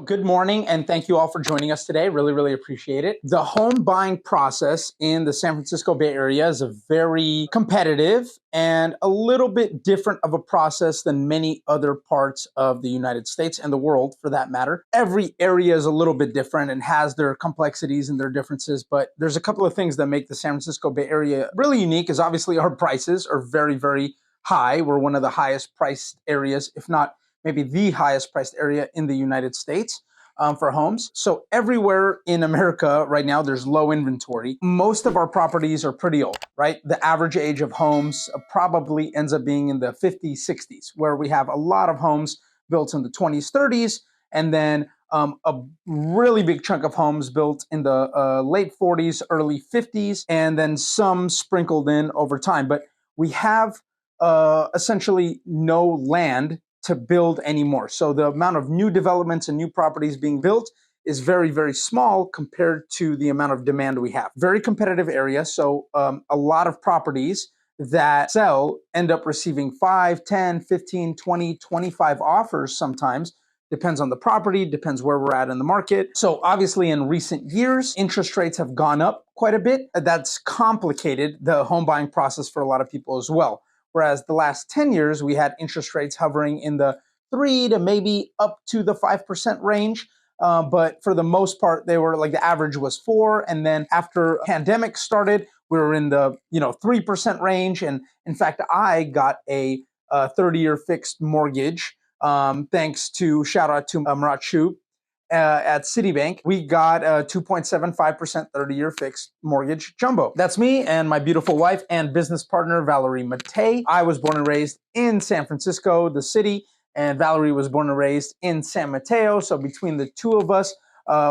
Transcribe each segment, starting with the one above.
Good morning, and thank you all for joining us today. Really appreciate it. The home buying process in the San Francisco Bay Area is a very competitive and a little bit different of a process than many other parts of the United States and the world for that matter. Every area is a little bit different and has their complexities and their differences, but there's a couple of things that make the San Francisco Bay Area really unique is obviously our prices are very high. We're one of the highest priced areas, if not maybe the highest priced area in the United States for homes. So everywhere in America right now, there's low inventory. Most of our properties are pretty old, right? The average age of homes probably ends up being in the 50s, 60s, where we have a lot of homes built in the 20s, 30s, and then a really big chunk of homes built in the late 40s, early 50s, and then some sprinkled in over time. But we have essentially no land to build anymore. So the amount of new developments and new properties being built is very small compared to the amount of demand we have. Very competitive area. So a lot of properties that sell end up receiving 5, 10, 15, 20, 25 offers sometimes. Depends on the property, depends where we're at in the market. So obviously in recent years, interest rates have gone up quite a bit. That's complicated the home buying process for a lot of people as well. Whereas the last 10 years, we had interest rates hovering in the 3 to maybe up to the 5% range. But for the most part, they were like the average was 4. And then after pandemic started, we were in the 3% range. And in fact, I got a 30-year fixed mortgage thanks to shout out to Murat Shu at Citibank. We got a 2.75% 30-year fixed mortgage jumbo. That's me and my beautiful wife and business partner, Valerie Matei. I was born and raised in San Francisco, the city, and Valerie was born and raised in San Mateo. So between the two of us,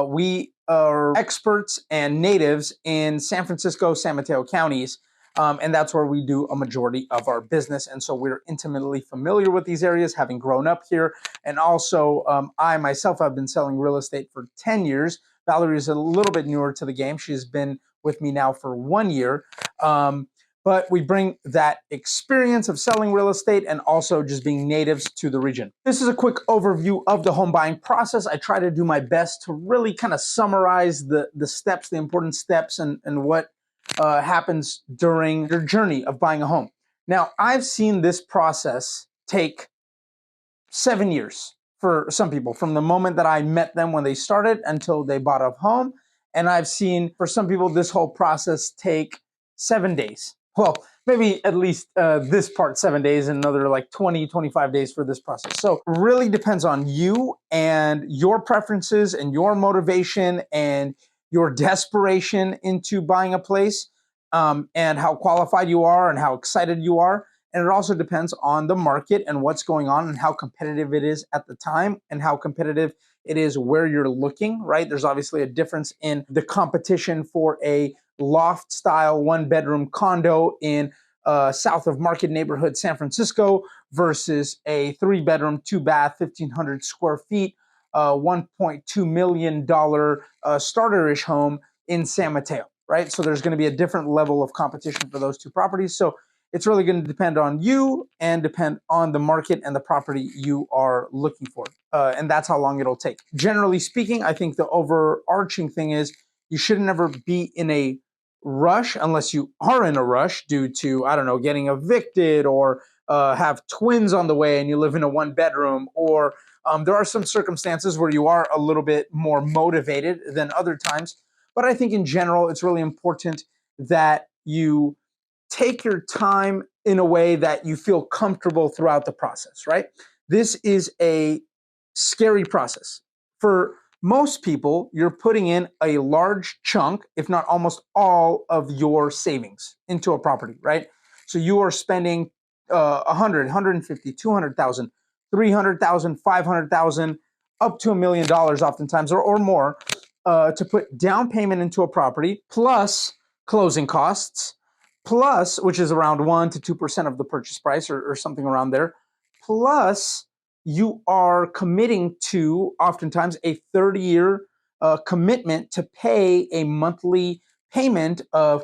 we are experts and natives in San Francisco, San Mateo counties. And that's where we do a majority of our business. And so we're intimately familiar with these areas, having grown up here. And also, I myself have been selling real estate for 10 years. Valerie is a little bit newer to the game. She's been with me now for 1 year. But we bring that experience of selling real estate and also just being natives to the region. This is a quick overview of the home buying process. I try to do my best to really kind of summarize the steps, the important steps, and what happens during your journey of buying a home. Now, I've seen this process take 7 years for some people, from the moment that I met them when they started until they bought a home. And I've seen for some people this whole process take 7 days. Well, maybe at least this part 7 days and another like 20, 25 days for this process. So really depends on you and your preferences and your motivation and your desperation into buying a place, and how qualified you are and how excited you are. And it also depends on the market and what's going on and how competitive it is at the time and how competitive it is where you're looking, right? There's obviously a difference in the competition for a loft style 1-bedroom condo in south of Market neighborhood, San Francisco versus a 3-bedroom, 2-bath, 1,500 square feet, $1.2 million starter-ish home in San Mateo, right? So there's going to be a different level of competition for those two properties. So it's really going to depend on you and depend on the market and the property you are looking for. And that's how long it'll take. Generally speaking, I think the overarching thing is you should never be in a rush unless you are in a rush due to, I don't know, getting evicted or have twins on the way and you live in a 1-bedroom, or there are some circumstances where you are a little bit more motivated than other times. But I think in general, it's really important that you take your time in a way that you feel comfortable throughout the process, right? This is a scary process. For most people, you're putting in a large chunk, if not almost all of your savings into a property, right? So you are spending 100, 150, 200,000, 300,000, 500,000, up to $1 million oftentimes or more to put down payment into a property, plus closing costs, plus, which is around 1 to 2% of the purchase price or something around there, plus you are committing to oftentimes a 30-year commitment to pay a monthly payment of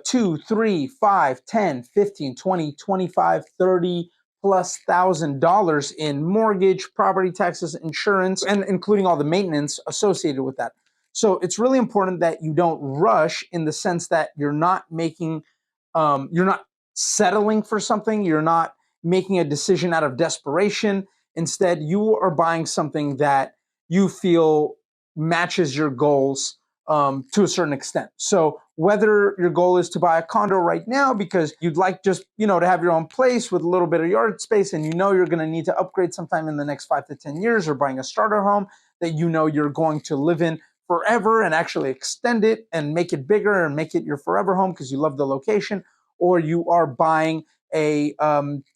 2, 3, 5, 10, 15, 20, 25, 30 plus $1,000 in mortgage, property taxes, insurance, and including all the maintenance associated with that. So it's really important that you don't rush, in the sense that you're not you're not settling for something, you're not making a decision out of desperation. Instead, you are buying something that you feel matches your goals to a certain extent. So whether your goal is to buy a condo right now because you'd like just, to have your own place with a little bit of yard space, and you're going to need to upgrade sometime in the next 5 to 10 years, or buying a starter home that you're going to live in forever and actually extend it and make it bigger and make it your forever home because you love the location, or you are buying a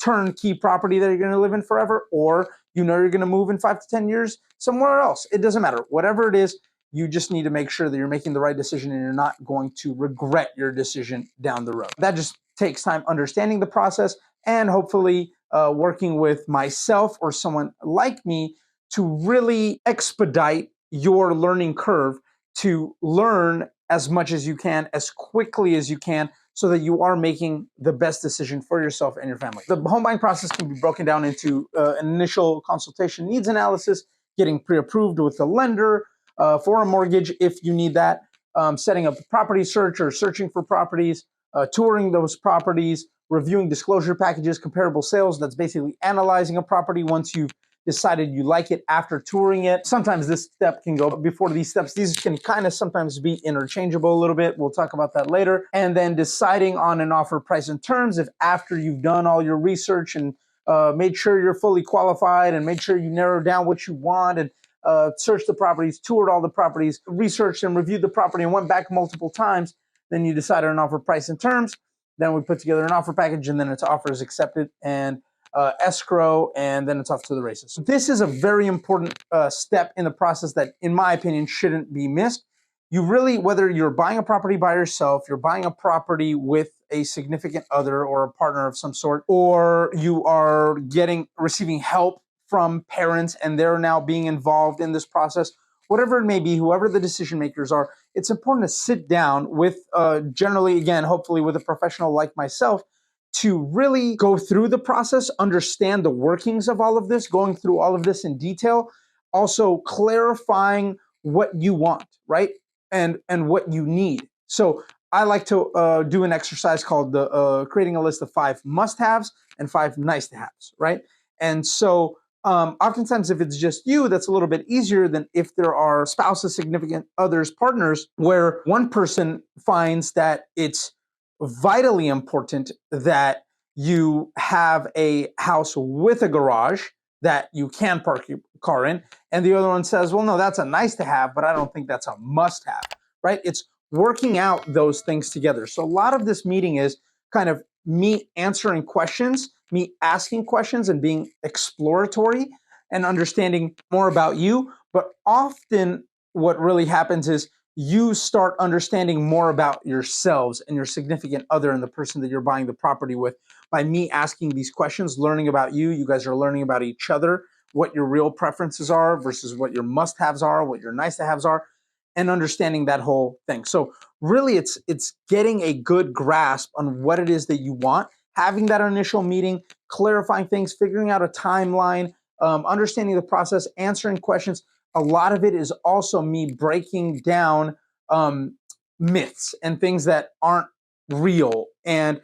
turnkey property that you're going to live in forever, or you're going to move in 5 to 10 years somewhere else. It doesn't matter. Whatever it is, you just need to make sure that you're making the right decision and you're not going to regret your decision down the road. That just takes time understanding the process, and hopefully working with myself or someone like me to really expedite your learning curve, to learn as much as you can, as quickly as you can, so that you are making the best decision for yourself and your family. The home buying process can be broken down into an initial consultation needs analysis, getting pre-approved with the lender for a mortgage if you need that, setting up a property search or searching for properties, touring those properties, reviewing disclosure packages, comparable sales. That's basically analyzing a property once you've decided you like it after touring it. Sometimes this step can go before these steps. These can kind of sometimes be interchangeable a little bit. We'll talk about that later. And then deciding on an offer price and terms, if after you've done all your research and made sure you're fully qualified and made sure you narrow down what you want and searched the properties, toured all the properties, researched and reviewed the property and went back multiple times, then you decide on an offer price and terms. Then we put together an offer package, and then its offer is accepted and escrow, and then it's off to the races. So this is a very important step in the process that, in my opinion, shouldn't be missed. You really, whether you're buying a property by yourself, you're buying a property with a significant other or a partner of some sort, or you are receiving help from parents and they're now being involved in this process, whatever it may be, whoever the decision makers are, it's important to sit down with, generally, again, hopefully with a professional like myself, to really go through the process, understand the workings of all of this, going through all of this in detail, also clarifying what you want, right? And what you need. So I like to do an exercise called creating a list of 5 must-haves and 5 nice-to-haves, right? And so oftentimes, if it's just you, that's a little bit easier than if there are spouses, significant others, partners, where one person finds that it's vitally important that you have a house with a garage that you can park your car in, and the other one says, well, no, that's a nice to have, but I don't think that's a must have, right? It's working out those things together. So a lot of this meeting is kind of me answering questions, me asking questions and being exploratory and understanding more about you. But often what really happens is you start understanding more about yourselves and your significant other and the person that you're buying the property with by me asking these questions, learning about you. You guys are learning about each other, what your real preferences are versus what your must-haves are, what your nice-to-haves are, and understanding that whole thing. So really, it's getting a good grasp on what it is that you want, having that initial meeting, clarifying things, figuring out a timeline, understanding the process, answering questions. A lot of it is also me breaking down myths and things that aren't real, and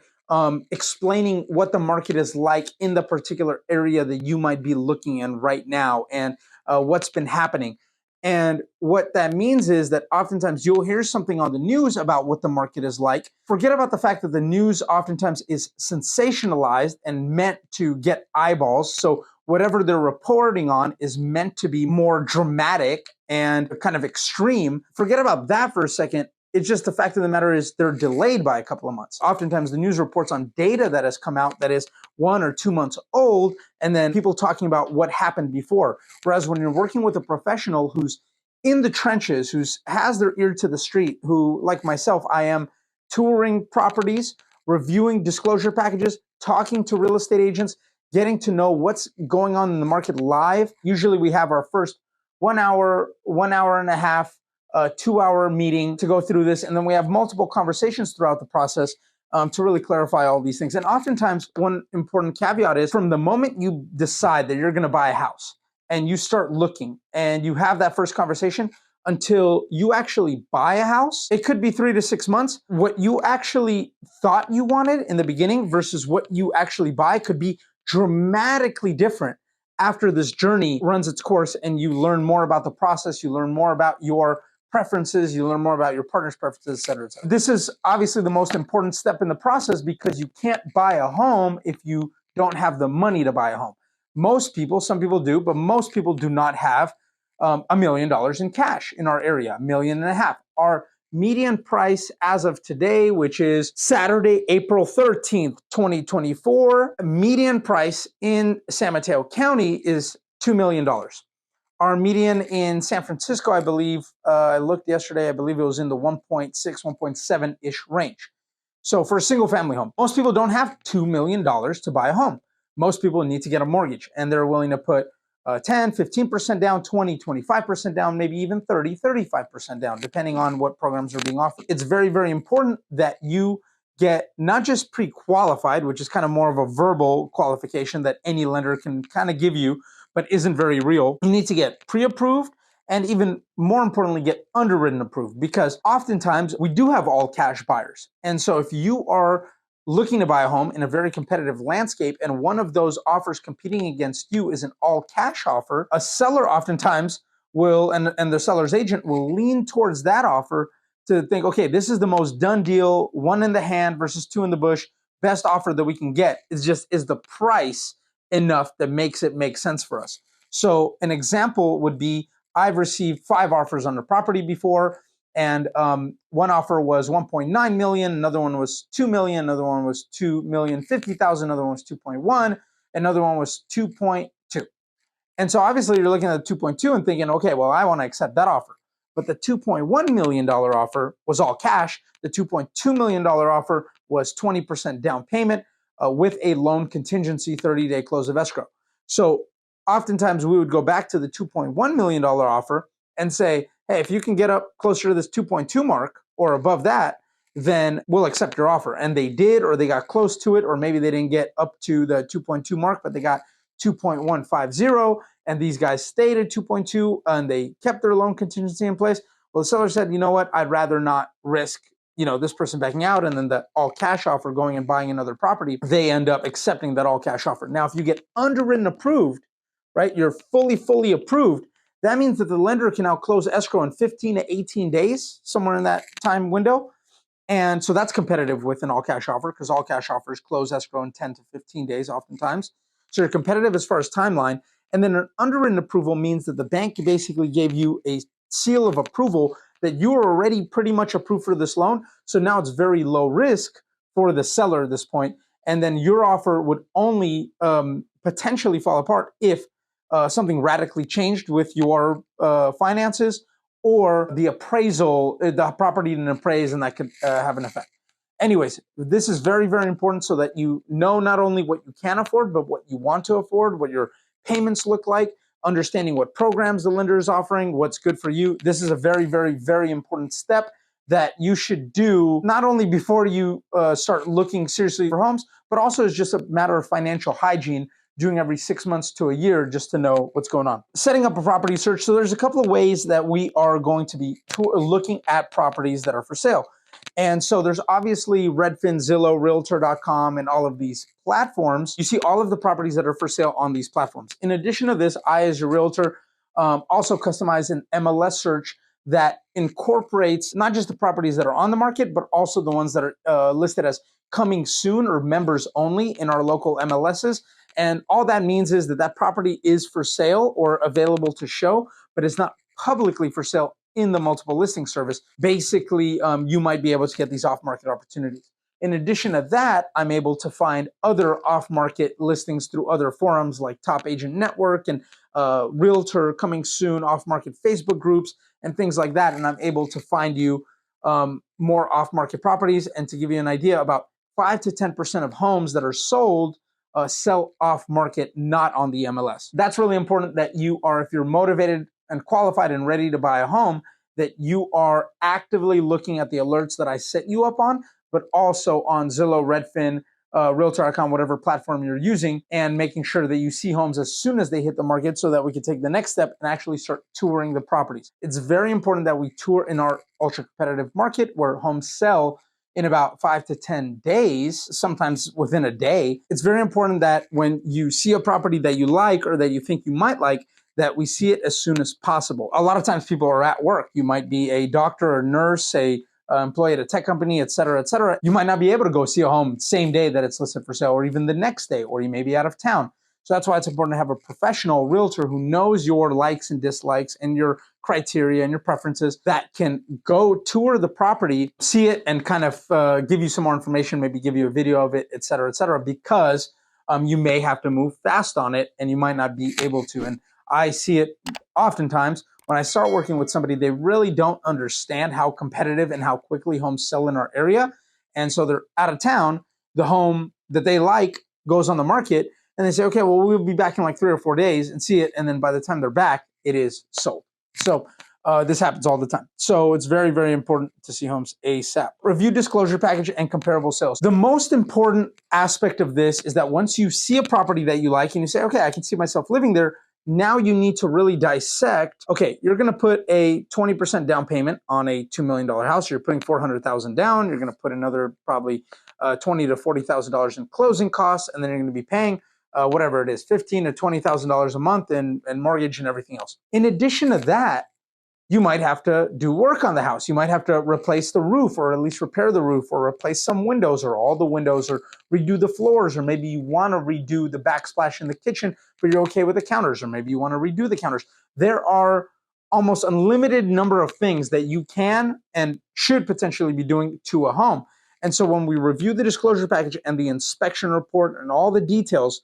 explaining what the market is like in the particular area that you might be looking in right now, and what's been happening. And what that means is that oftentimes you'll hear something on the news about what the market is like. Forget about the fact that the news oftentimes is sensationalized and meant to get eyeballs. So whatever they're reporting on is meant to be more dramatic and kind of extreme. Forget about that for a second. It's just the fact of the matter is they're delayed by a couple of months. Oftentimes the news reports on data that has come out that is 1 or 2 months old, and then people talking about what happened before. Whereas when you're working with a professional who's in the trenches, who has their ear to the street, who, like myself, I am touring properties, reviewing disclosure packages, talking to real estate agents, getting to know what's going on in the market live. Usually we have our first 1 hour, 1 hour and a half, 2 hour meeting to go through this. And then we have multiple conversations throughout the process to really clarify all these things. And oftentimes, one important caveat is from the moment you decide that you're going to buy a house and you start looking and you have that first conversation until you actually buy a house, it could be 3 to 6 months. What you actually thought you wanted in the beginning versus what you actually buy could be dramatically different after this journey runs its course and you learn more about the process, you learn more about your preferences, you learn more about your partner's preferences, et cetera, et cetera. This is obviously the most important step in the process because you can't buy a home if you don't have the money to buy a home. Most people, some people do, but most people do not have $1 million in cash in our area, $1.5 million. Our median price as of today, which is Saturday, April 13th, 2024, median price in San Mateo County is $2 million. Our median in San Francisco, I believe, I looked yesterday, I believe it was in the 1.6, 1.7-ish range. So for a single family home, most people don't have $2 million to buy a home. Most people need to get a mortgage and they're willing to put 10, 15% down, 20, 25% down, maybe even 30, 35% down, depending on what programs are being offered. It's very, very important that you get not just pre-qualified, which is kind of more of a verbal qualification that any lender can kind of give you, but isn't very real. You need to get pre-approved and even more importantly, get underwritten approved because oftentimes we do have all cash buyers. And so if you are looking to buy a home in a very competitive landscape and one of those offers competing against you is an all cash offer, a seller oftentimes will, and the seller's agent will lean towards that offer to think, okay, this is the most done deal, one in the hand versus two in the bush, best offer that we can get is the price enough that makes it make sense for us. So an example would be, I've received 5 offers on the property before, and one offer was 1.9 million, another one was 2 million, another one was 2,050,000, another one was 2.1, another one was 2.2. And so obviously you're looking at the 2.2 and thinking, okay, well, I want to accept that offer. But the $2.1 million offer was all cash. The $2.2 million offer was 20% down payment with a loan contingency 30-day close of escrow. So oftentimes we would go back to the $2.1 million offer and say, hey, if you can get up closer to this 2.2 mark or above that, then we'll accept your offer. And they did, or they got close to it, or maybe they didn't get up to the 2.2 mark, but they got 2.150, and these guys stayed at 2.2 and they kept their loan contingency in place. Well, the seller said, you know what, I'd rather not risk, this person backing out and then the all cash offer going and buying another property. They end up accepting that all cash offer. Now, if you get underwritten approved, right, you're fully approved, that means that the lender can now close escrow in 15 to 18 days, somewhere in that time window. And so that's competitive with an all cash offer because all cash offers close escrow in 10 to 15 days oftentimes. So you're competitive as far as timeline. And then an underwritten approval means that the bank basically gave you a seal of approval that you are already pretty much approved for this loan. So now it's very low risk for the seller at this point. And then your offer would only potentially fall apart if something radically changed with your finances or the appraisal, the property didn't appraise, and that could have an effect. Anyways, this is very, very important so that you know not only what you can afford, but what you want to afford, what your payments look like, understanding what programs the lender is offering, what's good for you. This is a very, very, very important step that you should do not only before you start looking seriously for homes, but also as just a matter of financial hygiene, doing every 6 months to a year just to know what's going on. Setting up a property search. So there's a couple of ways that we are going to be looking at properties that are for sale. And so there's obviously Redfin, Zillow, Realtor.com, and all of these platforms. You see all of the properties that are for sale on these platforms. In addition to this, I, as your realtor, also customize an MLS search that incorporates not just the properties that are on the market, but also the ones that are listed as coming soon or members only in our local MLSs. And all that means is that that property is for sale or available to show, but it's not publicly for sale in the multiple listing service. Basically, you might be able to get these off-market opportunities. In addition to that, I'm able to find other off-market listings through other forums like Top Agent Network and Realtor Coming Soon, off-market Facebook groups, and things like that. And I'm able to find you more off-market properties. And to give you an idea, about 5 to 10% of homes that are sold sell off-market, not on the MLS. That's really important that you are, if you're motivated and qualified and ready to buy a home, that you are actively looking at the alerts that I set you up on, but also on Zillow, Redfin, Realtor.com, whatever platform you're using, and making sure that you see homes as soon as they hit the market so that we can take the next step and actually start touring the properties. It's very important that we tour in our ultra competitive market where homes sell in about 5 to 10 days, sometimes within a day. It's very important that when you see a property that you like or that you think you might like, that we see it as soon as possible. A lot of times people are at work. You might be a doctor or nurse, employee at a tech company, et cetera, et cetera. You might not be able to go see a home same day that it's listed for sale or even the next day, or you may be out of town. So that's why it's important to have a professional realtor who knows your likes and dislikes and your criteria and your preferences that can go tour the property, see it, and kind of give you some more information, maybe give you a video of it, et cetera, because you may have to move fast on it and you might not be able to. And I see it oftentimes when I start working with somebody, they really don't understand how competitive and how quickly homes sell in our area. And so they're out of town. The home that they like goes on the market and they say, okay, well, we'll be back in like 3 or 4 days and see it. And then by the time they're back, it is sold. So this happens all the time. So it's very, very important to see homes ASAP. Review disclosure package and comparable sales. The most important aspect of this is that once you see a property that you like and you say, okay, I can see myself living there, now you need to really dissect, okay, you're gonna put a 20% down payment on a $2 million house. You're putting $400,000 down. You're gonna put another probably $20,000 to $40,000 in closing costs, and then you're gonna be paying whatever it is, $15,000 to $20,000 a month and mortgage and everything else. In addition to that, you might have to do work on the house. You might have to replace the roof or at least repair the roof or replace some windows or all the windows or redo the floors, or maybe you want to redo the backsplash in the kitchen, but you're okay with the counters, or maybe you want to redo the counters. There are almost unlimited number of things that you can and should potentially be doing to a home. And so when we review the disclosure package and the inspection report and all the details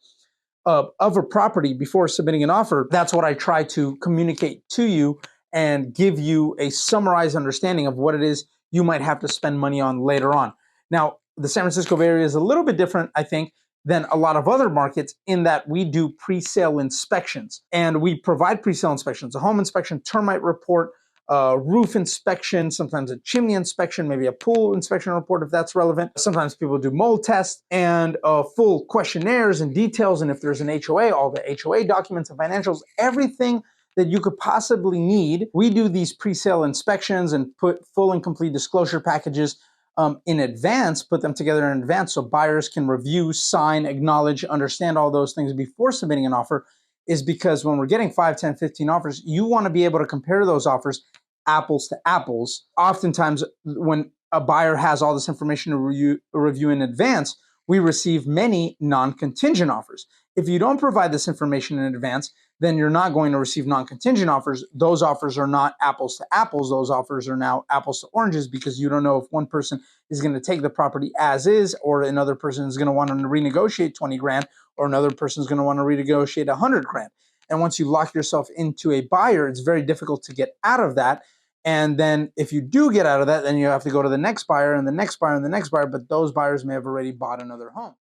of a property before submitting an offer, that's what I try to communicate to you and give you a summarized understanding of what it is you might have to spend money on later on. Now, the San Francisco Bay Area is a little bit different, I think, than a lot of other markets in that we do pre-sale inspections. And we provide pre-sale inspections, a home inspection, termite report, roof inspection, sometimes a chimney inspection, maybe a pool inspection report if that's relevant. Sometimes people do mold tests and full questionnaires and details. And if there's an HOA, all the HOA documents and financials, everything that you could possibly need. We do these pre-sale inspections and put full and complete disclosure packages in advance, put them together in advance so buyers can review, sign, acknowledge, understand all those things before submitting an offer, is because when we're getting 5, 10, 15 offers, you want to be able to compare those offers apples to apples. Oftentimes, when a buyer has all this information to review in advance, we receive many non-contingent offers. If you don't provide this information in advance, then you're not going to receive non-contingent offers. Those offers are not apples to apples. Those offers are now apples to oranges because you don't know if one person is going to take the property as is, or another person is going to want to renegotiate 20 grand, or another person is going to want to renegotiate 100 grand. And once you lock yourself into a buyer, it's very difficult to get out of that. And then if you do get out of that, then you have to go to the next buyer and the next buyer and the next buyer, but those buyers may have already bought another home.